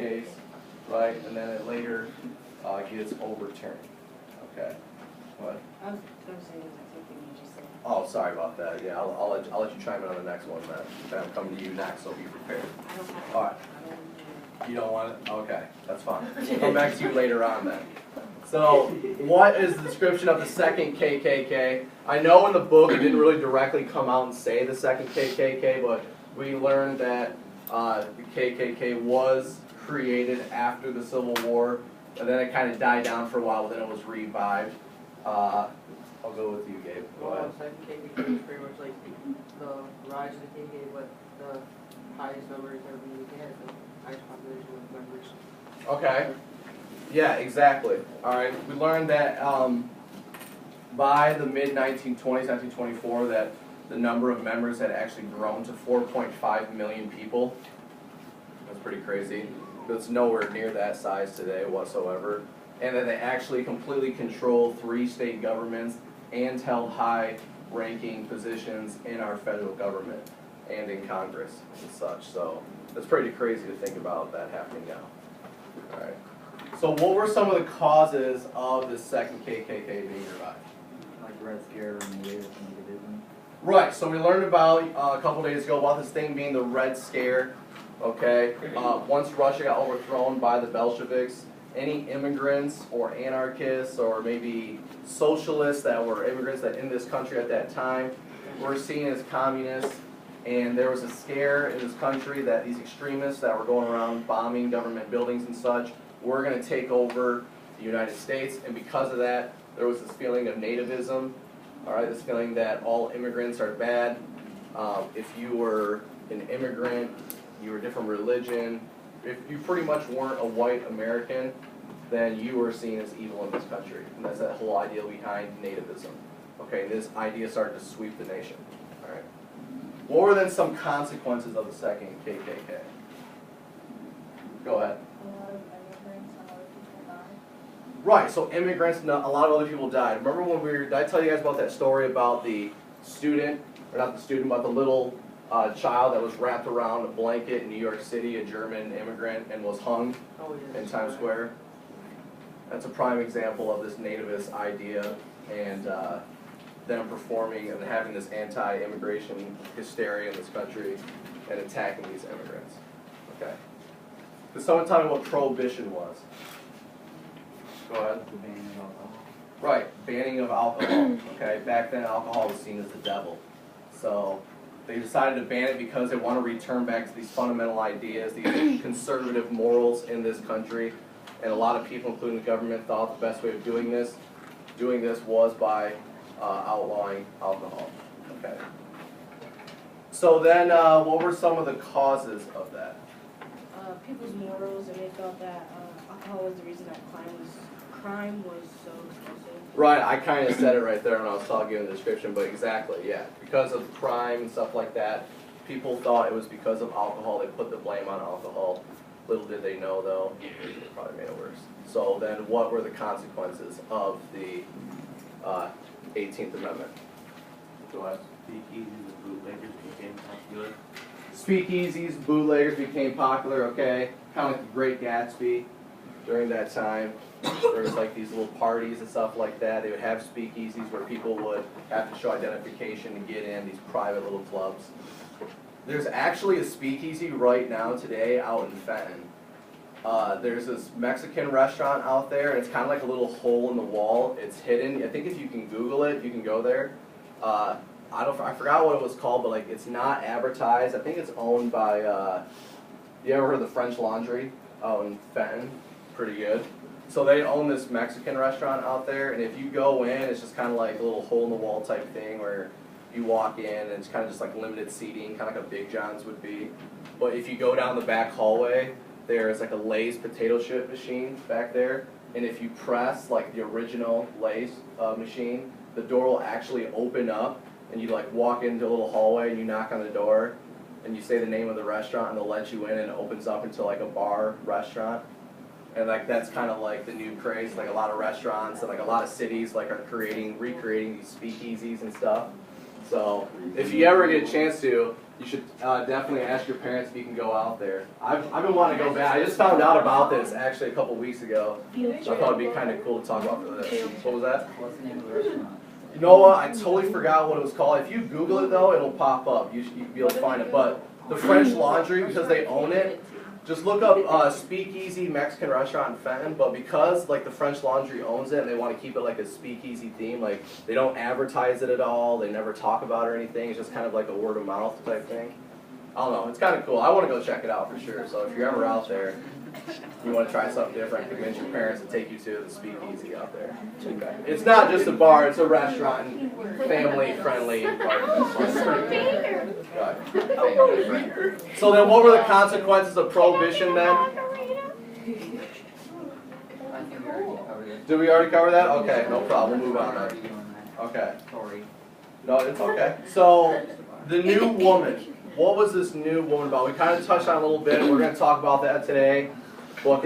case, right? And then it later gets overturned. Okay. What? I was going to say the exact thing you just said. Oh, sorry about that. Yeah, I'll let you chime in on the next one then. Okay, I'm coming to you next, so be prepared. I don't have All right. You don't want it? Okay, that's fine. We'll come back to you later on then. So, what is the description of the second KKK? I know in the book it didn't really directly come out and say the second KKK, but we learned that the KKK was created after the Civil War, and then it kind of died down for a while, but then it was revived. I'll go with you, Gabe. Go ahead. The second KKK is pretty much like the rise of the KKK, but the highest numbers ever been had, the highest population of members. Okay. Yeah, exactly. All right. We learned that by the mid-1920s, 1924, that the number of members had actually grown to 4.5 million people. That's pretty crazy. It's nowhere near that size today whatsoever. And that they actually completely control 3 state governments and held high-ranking positions in our federal government and in Congress and such. So it's pretty crazy to think about that happening now. All right. So what were some of the causes of the second KKK being revived? Like Red Scare and the nativism. Right, so we learned about a couple days ago about this thing being the Red Scare. Okay, once Russia got overthrown by the Bolsheviks, any immigrants or anarchists or maybe socialists that were immigrants that in this country at that time were seen as communists, and there was a scare in this country that these extremists that were going around bombing government buildings and such were going to take over the United States, and because of that, there was this feeling of nativism, all right, this feeling that all immigrants are bad. If you were an immigrant, you were a different religion, if you pretty much weren't a white American, then you were seen as evil in this country. And that's that whole idea behind nativism. Okay, this idea started to sweep the nation. All right. What were then some consequences of the second KKK? Go ahead. A lot of immigrants and other people died. Right, so immigrants, a lot of other people died. Remember when did I tell you guys about that story about the student, or not the student, but the little child that was wrapped around a blanket in New York City, a German immigrant, and was hung in Times Square? That's a prime example of this nativist idea, and them performing and having this anti-immigration hysteria in this country and attacking these immigrants. Okay. Can someone tell me what prohibition was? Go ahead. The banning of alcohol. Right, banning of alcohol. Okay, back then alcohol was seen as the devil. So they decided to ban it because they want to return back to these fundamental ideas, these conservative morals in this country. And a lot of people, including the government, thought the best way of doing this was by outlawing alcohol. Okay. So then, what were some of the causes of that? People's morals, and they felt that alcohol was the reason that crime was so explosive. Right, I kind of said it right there when I was talking in the description, but exactly, yeah. Because of crime and stuff like that, people thought it was because of alcohol. They put the blame on alcohol. Little did they know, though, it probably made it worse. So then what were the consequences of the 18th Amendment? Go ahead. Speakeasies and bootleggers became popular. Speakeasies, bootleggers became popular, okay? Kind of like the Great Gatsby during that time. There was like these little parties and stuff like that. They would have speakeasies where people would have to show identification to get in, these private little clubs. There's actually a speakeasy right now today out in Fenton. There's this Mexican restaurant out there, and it's kind of like a little hole in the wall. It's hidden. I think if you can Google it, you can go there. I forgot what it was called, but like it's not advertised. I think it's owned by. You ever heard of the French Laundry out in Fenton? Pretty good. So they own this Mexican restaurant out there, and if you go in, it's just kind of like a little hole in the wall type thing where you walk in and it's kind of just like limited seating, kind of like a Big John's would be. But if you go down the back hallway, there's like a Lay's potato chip machine back there, and if you press like the original Lay's machine, the door will actually open up, and you like walk into a little hallway and you knock on the door, and you say the name of the restaurant, and they'll let you in, and it opens up into like a bar restaurant. And like that's kind of like the new craze. Like a lot of restaurants and like a lot of cities like are recreating these speakeasies and stuff. So if you ever get a chance to, You should definitely ask your parents if you can go out there. I've been wanting to go back. I just found out about this actually a couple weeks ago. So I thought it'd be kind of cool to talk about for this. What was that? What's the name of the restaurant? You know what? I totally forgot what it was called. If you Google it though, it'll pop up. You'll be able to find it. But the French Laundry, because they own it, just look up Speakeasy Mexican Restaurant in Fenton. But because like the French Laundry owns it and they want to keep it like a speakeasy theme, like they don't advertise it at all. They never talk about it or anything. It's just kind of like a word of mouth type thing. I don't know. It's kind of cool. I want to go check it out for sure. So if you're ever out there, you want to try something different, convince your parents to take you to the speakeasy out there. Okay. It's not just a bar, it's a restaurant and family-friendly environment. So it's pretty cool. Right. So then what were the consequences of Prohibition then? I think we already covered it. Did we already cover that? Okay, no problem. We'll move on Already then. doing that. Okay. Sorry. No, it's okay. So, the new woman. What was this new woman about? We kind of touched on it a little bit. We're going to talk about that today. Look